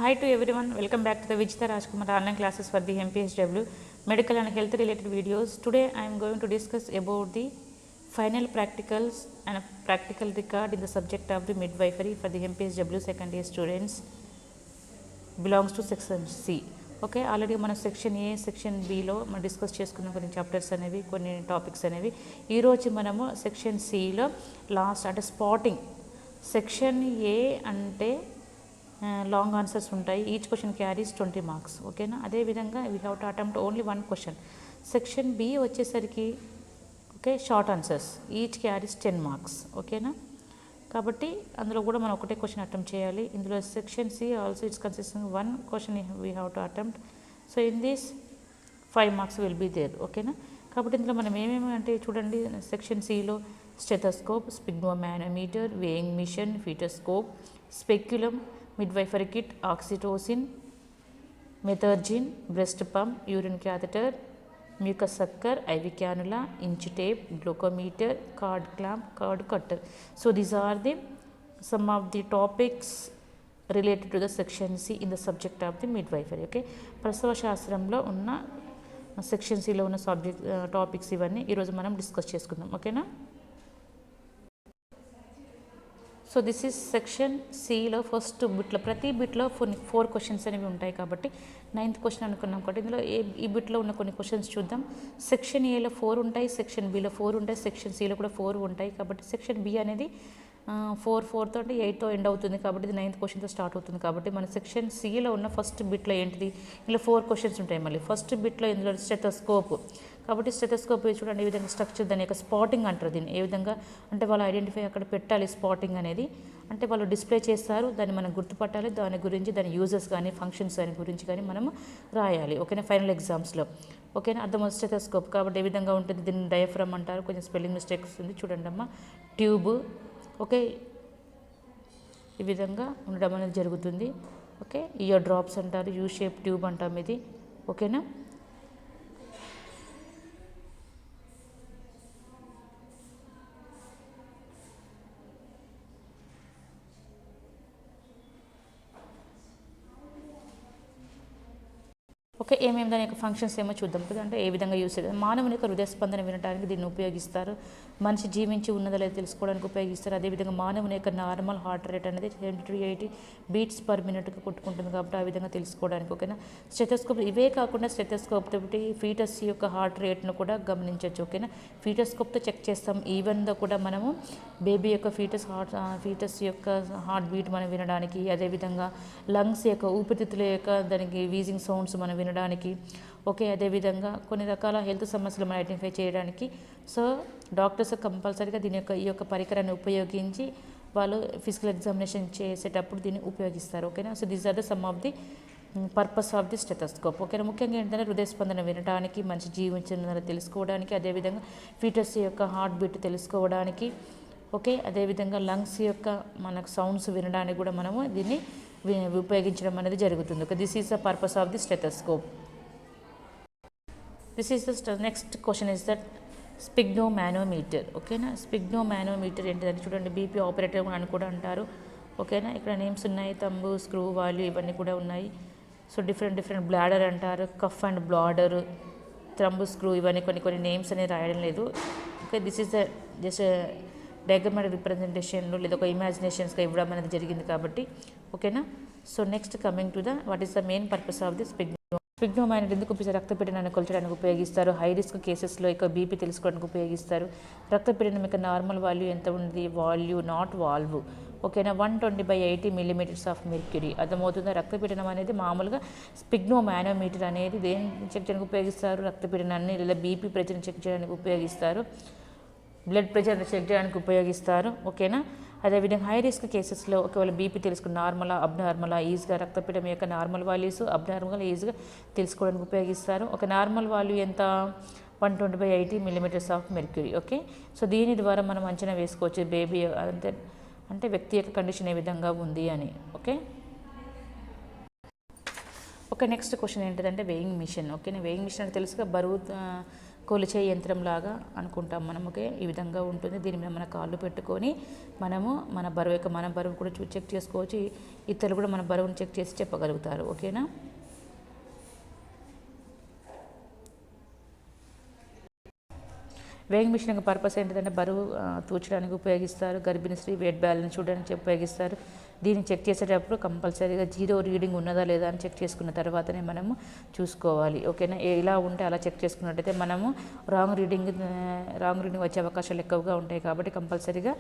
Hi to everyone, welcome back to the Vijita Rajkumar online classes for the MPHW medical and health related videos. Today I am going to discuss about the final practicals and a practical record in the subject of the midwifery for the MPHW second year students belongs to section C. Okay, already మనం section ఏ section below మనం discuss చేసుకున్న కొన్ని chapters అనేవి కొన్ని topics అనేవి. ఈరోజు మనము section సిలో లాస్ట్ అంటే స్పాటింగ్. సెక్షన్ ఏ అంటే లాంగ్ ఆన్సర్స్ ఉంటాయి, ఈచ్ క్వశ్చన్ క్యారీస్ 20 మార్క్స్. ఓకేనా, అదేవిధంగా we have to attempt only 1 question. Section B వచ్చేసరికి okay short answers, each carries 10 marks. ఓకేనా, కాబట్టి అందులో కూడా మనం ఒకటే క్వశ్చన్ అటెంప్ట్ చేయాలి. ఇందులో section C also it's consisting 1 question we have to attempt. So in this 5 marks will be there. ఓకేనా, కాబట్టి ఇందులో మనం ఏమేమి అంటే చూడండి, సెక్షన్ సిలో stethoscope, sphygmomanometer, weighing machine, foetoscope, speculum, midwifery kit, oxytocin, methergine, breast pump, urine catheter, mucus sucker, IV cannula, inch tape, glucometer, cord clamp, cord cutter. So these are the some of the topics related to the section C in the subject of the midwifery. Okay, ప్రసవ శాస్త్రంలో ఉన్న section సిలో ఉన్న subject topics ఇవన్నీ ఈరోజు మనం discuss చేసుకుందాం. ఓకేనా, సో దిస్ ఈజ్ సెక్షన్ సిలో ఫస్ట్ బిట్లో, ప్రతి బిట్లో 4 క్వశ్చన్స్ అనేవి ఉంటాయి కాబట్టి 9th క్వశ్చన్ అనుకున్నాం కాబట్టి ఇందులో ఈ బిట్లో ఉన్న కొన్ని క్వశ్చన్స్ చూద్దాం. సెక్షన్ ఏలో 4 ఉంటాయి, సెక్షన్ బిలో 4 ఉంటాయి, సెక్షన్ సిలో కూడా 4 ఉంటాయి. కాబట్టి సెక్షన్ బి అనేది 4 తోటి 8తో ఎండ్ అవుతుంది కాబట్టి ఇది 9th క్వశ్చన్తో స్టార్ట్ అవుతుంది. కాబట్టి మన సెక్షన్ సిలో ఉన్న ఫస్ట్ బిట్లో ఏంటిది, ఇలా 4 క్వశ్చన్స్ ఉంటాయి. మళ్ళీ ఫస్ట్ బిట్లో ఇందులో స్టెథోస్కోప్ కాబట్టి స్టెథోస్కోప్ చూడండి, ఈ విధంగా స్ట్రక్చర్, దాని యొక్క స్పాటింగ్ అంటారు దీన్ని. ఏ విధంగా అంటే వాళ్ళు ఐడెంటిఫై అక్కడ పెట్టాలి స్పాటింగ్ అనేది, అంటే వాళ్ళు డిస్ప్లే చేస్తారు, దాన్ని మనం గుర్తుపట్టాలి, దాని గురించి దాని యూజెస్ కానీ ఫంక్షన్స్ దాని గురించి కానీ మనం రాయాలి. ఓకేనా, ఫైనల్ ఎగ్జామ్స్లో. ఓకేనా, అర్థమవుతుంది. స్టెథోస్కోప్ కాబట్టి ఏ విధంగా ఉంటుంది, దీన్ని డయాఫ్రమ్ అంటారు, కొంచెం స్పెల్లింగ్ మిస్టేక్స్ ఉంది చూడండి అమ్మ. ట్యూబ్ ఓకే ఈ విధంగా ఉండడం అనేది జరుగుతుంది. ఓకే, ఇయర్ డ్రాప్స్ అంటారు, యూ షేప్ ట్యూబ్ అంటాం ఇది. ఓకేనా, ఓకే ఏమేమి దాని యొక్క ఫంక్షన్స్ ఏమో చూద్దాం కదా. అంటే ఏ విధంగా యూస్ చేయాలి, మానవుని యొక్క హృదయ స్పందన వినడానికి దీన్ని ఉపయోగిస్తారు, మనిషి జీవించి ఉన్నదో లేదో తెలుసుకోవడానికి ఉపయోగిస్తారు. అదేవిధంగా మానవుని యొక్క నార్మల్ హార్ట్ రేట్ అనేది 70 to 80 బీట్స్ పర్ మినిట్గా కొట్టుకుంటుంది కాబట్టి ఆ విధంగా తెలుసుకోవడానికి. ఓకేనా, స్టెథోస్కోప్ ఇవే కాకుండా స్టెథోస్కోప్ తోటి ఫీటస్ యొక్క హార్ట్ రేట్ను కూడా గమనించవచ్చు. ఓకేనా, ఫీటోస్కోప్తో చెక్ చేస్తాం. ఈవెన్ దో కూడా మనము బేబీ యొక్క ఫీటస్ యొక్క హార్ట్ బీట్ మనం వినడానికి, అదేవిధంగా లంగ్స్ యొక్క ఊపిరితిత్తుల యొక్క దానికి వీజింగ్ సౌండ్స్ మనం వినడానికి. ఓకే, అదేవిధంగా కొన్ని రకాల హెల్త్ సమస్యలు మనం ఐడెంటిఫై చేయడానికి. సో డాక్టర్స్ కంపల్సరీగా ఈ యొక్క పరికరాన్ని ఉపయోగించి వాళ్ళు ఫిజికల్ ఎగ్జామినేషన్ చేసేటప్పుడు దీన్ని ఉపయోగిస్తారు. ఓకేనా, so these are the some of the purpose of the stethoscope. ఓకేనా, ముఖ్యంగా ఏంటంటే హృదయ స్పందన వినడానికి, మనిషి జీవించిందని తెలుసుకోవడానికి, అదేవిధంగా ఫీటస్ యొక్క హార్ట్ బీట్ తెలుసుకోవడానికి. ఓకే, అదేవిధంగా లంగ్స్ యొక్క మనకు సౌండ్స్ వినడానికి కూడా మనము దీన్ని ఉపయోగించడం అనేది జరుగుతుంది. Okay, this is the purpose of the stethoscope. This is the next question is that sphygmomanometer. ఓకేనా, స్పిగ్మోమానోమీటర్ ఏంటిదంటే చూడండి, బీపీ ఆపరేటర్ అని కూడా అంటారు. ఓకేనా, ఇక్కడ నేమ్స్ ఉన్నాయి, తంబు, స్క్రూ, వాల్యూ ఇవన్నీ కూడా ఉన్నాయి. సో డిఫరెంట్ బ్లాడర్ అంటారు, cuff and bladder, thumb, screw ఇవన్నీ కొన్ని నేమ్స్ అనేది రాయడం లేదు. Okay, this is the just diagrammatic రిప్రజెంటేషన్లో లేదా ఒక ఇమాజినేషన్స్గా ఇవ్వడం అనేది జరిగింది కాబట్టి. ఓకేనా, so next coming to the what is the main purpose of the sphygmomanometer ఎందుకు రక్తపీడనాన్ని కొలచడానికి ఉపయోగిస్తారు, హై రిస్క్ కేసెస్లో ఇక బీపీ తెలుసుకోవడానికి ఉపయోగిస్తారు. రక్తపీడనం యొక్క నార్మల్ వాల్యూ ఎంత ఉంది, వాల్యూ నాట్ వాల్వ్. ఓకేనా, 120/80 millimeters ఆఫ్ మెర్క్యూరీ. అర్థమవుతుందా, రక్తపీడనం అనేది మామూలుగా స్పిగ్మోమానోమీటర్ అనేది దేని చెక్ చేయడానికి ఉపయోగిస్తారు, రక్తపీడనాన్ని లేదా బీపీ ప్రెషర్ని చెక్ చేయడానికి ఉపయోగిస్తారు, బ్లడ్ ప్రెషర్ని చెక్ చేయడానికి ఉపయోగిస్తారు. ఓకేనా, అదేవిధంగా హై రిస్క్ కేసెస్లో ఒకవేళ బీపీ తెలుసుకుని నార్మలా అబ్నార్మలా ఈజీగా రక్తపీడనం యొక్క నార్మల్ వాల్యూస్ అబ్నార్మల్ ఈజీగా తెలుసుకోవడానికి ఉపయోగిస్తారు. ఒక నార్మల్ వాల్యూ ఎంత, 120/80 millimeters of mercury. Okay, so దీని ద్వారా మనం అంచనా వేసుకోవచ్చు బేబీ అంటే వ్యక్తి యొక్క కండిషన్ ఏ విధంగా ఉంది అని. ఓకే, నెక్స్ట్ క్వశ్చన్ ఏంటిదంటే వేయింగ్ మిషన్. ఓకేనా, వేయింగ్ మిషన్ అంటే తెలుసుగా బరువు కొలిచే యంత్రం లాగా అనుకుంటాం మనం. ఓకే, ఈ విధంగా ఉంటుంది. దీని మీద మన కాళ్ళు పెట్టుకొని మనము మన బరువు కూడా చెక్ చేసుకోవచ్చు. ఇతరులు కూడా మన బరువును చెక్ చేసి చెప్పగలుగుతారు. ఓకేనా. వేయింగ్ మిషన్ యొక్క పర్పస్ ఏంటంటే బరువు తూచడానికి ఉపయోగిస్తారు. గర్భిణీ స్త్రీ వెయిట్ బ్యాలెన్స్ చూడడానికి ఉపయోగిస్తారు. దీన్ని చెక్ చేసేటప్పుడు కంపల్సరీగా 0 రీడింగ్ ఉన్నదా లేదా అని చెక్ చేసుకున్న తర్వాతనే మనము చూసుకోవాలి. ఓకేనా. ఇలా ఉంటే అలా చెక్ చేసుకున్నట్టయితే మనము రాంగ్ రీడింగ్ వచ్చే అవకాశాలు ఎక్కువగా ఉంటాయి. కాబట్టి కంపల్సరీగా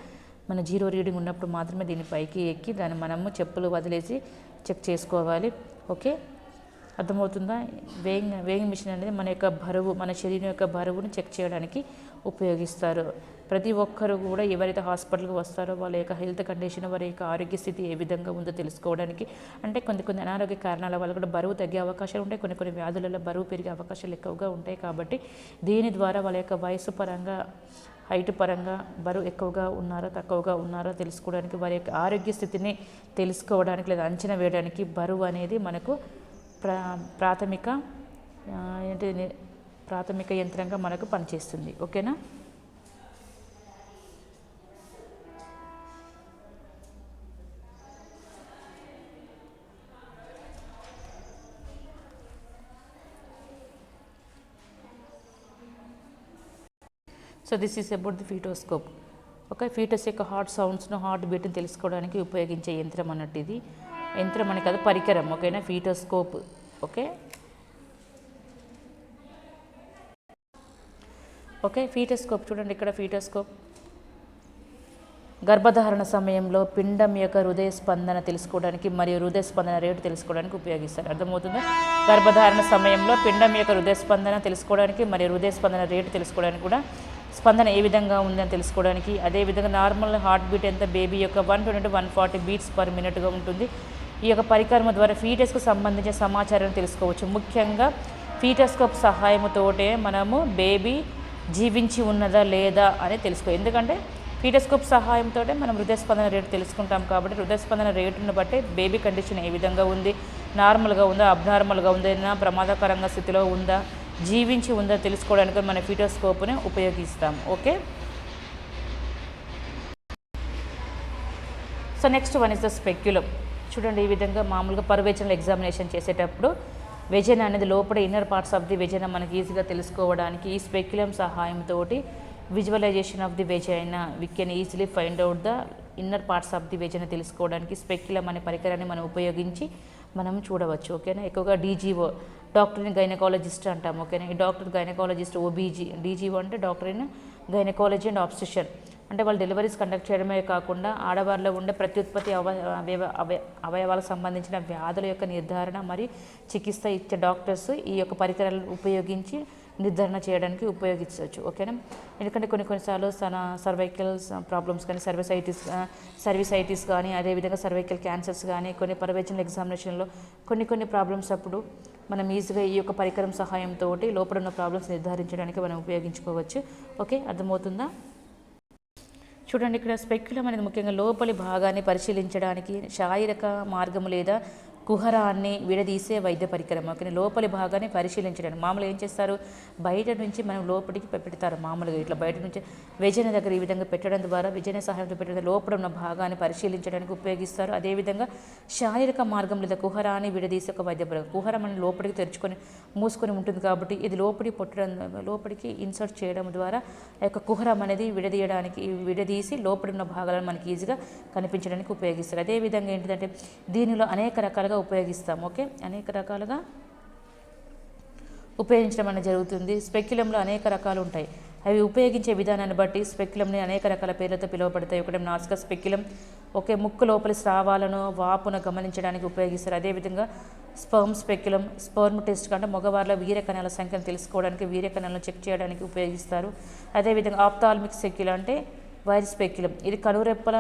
మన 0 రీడింగ్ ఉన్నప్పుడు మాత్రమే దీని పైకి ఎక్కి దాన్ని మనము చెప్పులు వదిలేసి చెక్ చేసుకోవాలి. ఓకే, అర్థమవుతుందా. వేయింగ్ మిషన్ అనేది మన శరీరం యొక్క బరువును చెక్ చేయడానికి ఉపయోగిస్తారు. ప్రతి ఒక్కరు కూడా ఎవరైతే హాస్పిటల్కి వస్తారో వాళ్ళ యొక్క హెల్త్ కండిషన్, వారి యొక్క ఆరోగ్య స్థితి ఏ విధంగా ఉందో తెలుసుకోవడానికి, అంటే కొన్ని అనారోగ్య కారణాల వల్ల కూడా బరువు తగ్గే అవకాశాలు ఉంటాయి. కొన్ని వ్యాధులలో బరువు పెరిగే అవకాశాలు ఎక్కువగా ఉంటాయి. కాబట్టి దీని ద్వారా వాళ్ళ యొక్క వయసు పరంగా, హైట్ పరంగా బరువు ఎక్కువగా ఉన్నారా తక్కువగా ఉన్నారా తెలుసుకోవడానికి, వారి యొక్క ఆరోగ్య స్థితిని తెలుసుకోవడానికి లేదా అంచనా వేయడానికి బరువు అనేది మనకు ప్రాథమిక యంత్రంగా మనకు పనిచేస్తుంది. ఓకేనా. So this is about the foetoscope. Okay, foetus యొక్క హార్ట్ బీట్ని తెలుసుకోవడానికి ఉపయోగించే యంత్రం అన్నట్టు. ఇది యంత్రం అని కాదు, పరికరం. ఓకేనా, ఫీటోస్కోప్. ఓకే, ఫీటోస్కోప్ చూడండి. ఇక్కడ ఫీటోస్కోప్ గర్భధారణ సమయంలో పిండం యొక్క హృదయ స్పందన తెలుసుకోవడానికి మరియు హృదయ స్పందన రేటు తెలుసుకోవడానికి ఉపయోగిస్తారు. అర్థమవుతుందా. గర్భధారణ సమయంలో పిండం యొక్క హృదయ స్పందన తెలుసుకోవడానికి మరియు హృదయ స్పందన రేటు తెలుసుకోవడానికి కూడా, స్పందన ఏ విధంగా ఉందని తెలుసుకోవడానికి, అదేవిధంగా నార్మల్ హార్ట్ బీట్ ఎంత బేబీ యొక్క 120 to 140 బీట్స్ పర్ మినిట్గా ఉంటుంది. ఈ యొక్క పరికరం ద్వారా ఫీటస్కు సంబంధించిన సమాచారాన్ని తెలుసుకోవచ్చు. ముఖ్యంగా ఫీటోస్కోప్ సహాయంతోటే మనము బేబీ జీవించి ఉన్నదా లేదా అని తెలుసుకో. ఎందుకంటే ఫీటోస్కోప్ సహాయంతో మనం హృదయస్పందన రేటు తెలుసుకుంటాం. కాబట్టి హృదయస్పందన రేటును బట్టి బేబీ కండిషన్ ఏ విధంగా ఉంది, నార్మల్గా ఉందా, అబ్నార్మల్గా ఉందా, ఏదైనా ప్రమాదకరంగా స్థితిలో ఉందా, జీవించి ఉందా తెలుసుకోవడానికి మన ఫీటోస్కోప్ని ఉపయోగిస్తాం. Okay, so next one is the speculum. చూడండి, ఈ విధంగా మామూలుగా పర్వేచనల్ ఎగ్జామినేషన్ చేసేటప్పుడు వెజైనా అనేది లోపల inner parts of the vagina మనకి ఈజీగా తెలుసుకోవడానికి ఈ స్పెక్యులం సహాయంతో visualisation of the vagina we can easily find out the inner parts of the vagina తెలుసుకోవడానికి స్పెక్యులం అనే పరికరాన్ని మనం ఉపయోగించి మనం చూడవచ్చు. ఓకేనా. ఎక్కువగా డీజీఓ, డాక్టర్ ఇన్ గైనకాలజిస్ట్ అంటాం. ఓకేనా. ఈ డాక్టర్ గైనకాలజిస్ట్ ఓబీజీ, డీజీఓ అంటే డాక్టర్ ఇన్ గైనకాలజీ అండ్ ఆబ్స్టెషన్. అంటే వాళ్ళు డెలివరీస్ కండక్ట్ చేయడమే కాకుండా ఆడవారిలో ఉండే ప్రత్యుత్పత్తి అవయవాలకు సంబంధించిన వ్యాధుల యొక్క నిర్ధారణ మరియు చికిత్స ఇచ్చే డాక్టర్స్ ఈ యొక్క పరికరాలను ఉపయోగించి నిర్ధారణ చేయడానికి ఉపయోగించవచ్చు. ఓకేనా. ఎందుకంటే కొన్నిసార్లు సర్వైకల్ ప్రాబ్లమ్స్ కానీ సర్వీసైటిస్ కానీ, అదేవిధంగా సర్వైకల్ క్యాన్సర్స్ కానీ, కొన్ని పర్వేచనల్ ఎగ్జామినేషన్లో కొన్ని ప్రాబ్లమ్స్ అప్పుడు మనం ఈజీగా ఈ యొక్క పరికరం సహాయంతో లోపల ఉన్న ప్రాబ్లమ్స్ నిర్ధారించడానికి మనం ఉపయోగించుకోవచ్చు. ఓకే, అర్థమవుతుందా. చూడండి, ఇక్కడ స్పెక్యులం అనేది ముఖ్యంగా లోపలి భాగాన్ని పరిశీలించడానికి శారీరక మార్గము లేదా కుహరాన్ని విడదీసే వైద్య పరికరం. ఓకే, లోపలి భాగాన్ని పరిశీలించడానికి మామూలుగా ఏం చేస్తారు, బయట నుంచి మనం లోపలికి పెడతారు. మామూలుగా ఇట్లా బయట నుంచి వెజైనా దగ్గర ఈ విధంగా పెట్టడం ద్వారా, వెజైనా సహాయంతో పెట్టడం లోపల ఉన్న భాగాన్ని పరిశీలించడానికి ఉపయోగిస్తారు. అదేవిధంగా శారీరక మార్గం లేదా కుహరాన్ని విడదీసే ఒక వైద్య పరికరం. కుహరం అని లోపలికి మూసుకొని ఉంటుంది కాబట్టి ఇది లోపలికి ఇన్సర్ట్ చేయడం ద్వారా ఆ యొక్క కుహరం అనేది విడదీసి లోపలి ఉన్న భాగాలను మనకి ఈజీగా కనిపించడానికి ఉపయోగిస్తారు. అదేవిధంగా ఏంటంటే దీనిలో అనేక రకాలుగా ఉపయోగిస్తాం. ఓకే, అనేక రకాలుగా ఉపయోగించడం అనేది జరుగుతుంది. స్పెక్యులంలో అనేక రకాలు ఉంటాయి. అవి ఉపయోగించే విధానాన్ని బట్టి స్పెక్యులంని అనేక రకాల పేర్లతో పిలువబడతాయి. ఒకటి నాసికా స్పెక్యులం, ఓకే, ముక్కు లోపలి స్రావాలను వాపును గమనించడానికి ఉపయోగిస్తారు. అదేవిధంగా స్పర్మ్ స్పెక్యులం, స్పర్మ్ టెస్ట్ కంటే మగవారిలో వీర్య కణాల సంఖ్యను తెలుసుకోవడానికి, వీర్య కణాలను చెక్ చేయడానికి ఉపయోగిస్తారు. అదేవిధంగా ఆప్థాల్మిక్ స్పెక్యులం అంటే వైర్ స్పెక్యులం, ఇది కనురెప్పల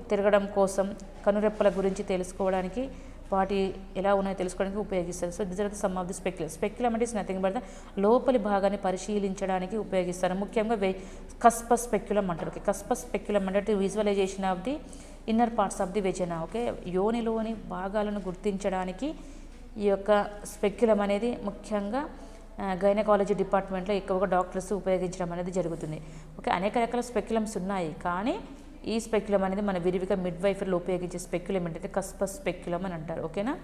తిరగడం కోసం కనురెప్పల గురించి తెలుసుకోవడానికి, వాటి ఎలా ఉన్నాయో తెలుసుకోవడానికి ఉపయోగిస్తారు. So this are the some of the speculum. Speculum అంటే నథింగ్ బట్ ద లోపలి భాగాన్ని పరిశీలించడానికి ఉపయోగిస్తారు. ముఖ్యంగా కస్పస్ స్పెక్యులం అంటారు. ఓకే, కస్పస్ స్పెక్యులం అంటే visualisation of the inner parts of the vagina. Okay, యోనిలోని భాగాలను గుర్తించడానికి ఈ యొక్క స్పెక్యులం అనేది ముఖ్యంగా గైనకాలజీ డిపార్ట్మెంట్లో ఎక్కువగా డాక్టర్స్ ఉపయోగించడం అనేది జరుగుతుంది. ఓకే, అనేక రకాల స్పెక్యులమ్స్ ఉన్నాయి, కానీ ఈ స్పెక్యులం అనేది మన విరివిగా మిడ్వైఫర్లో ఉపయోగించే స్పెక్యులం ఏంటంటే కస్పస్ స్పెక్యులం అని అంటారు. ఓకేనా.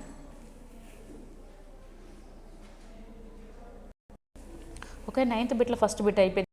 ఓకే, 9th బిట్లో ఫస్ట్ బిట్ అయిపోయింది.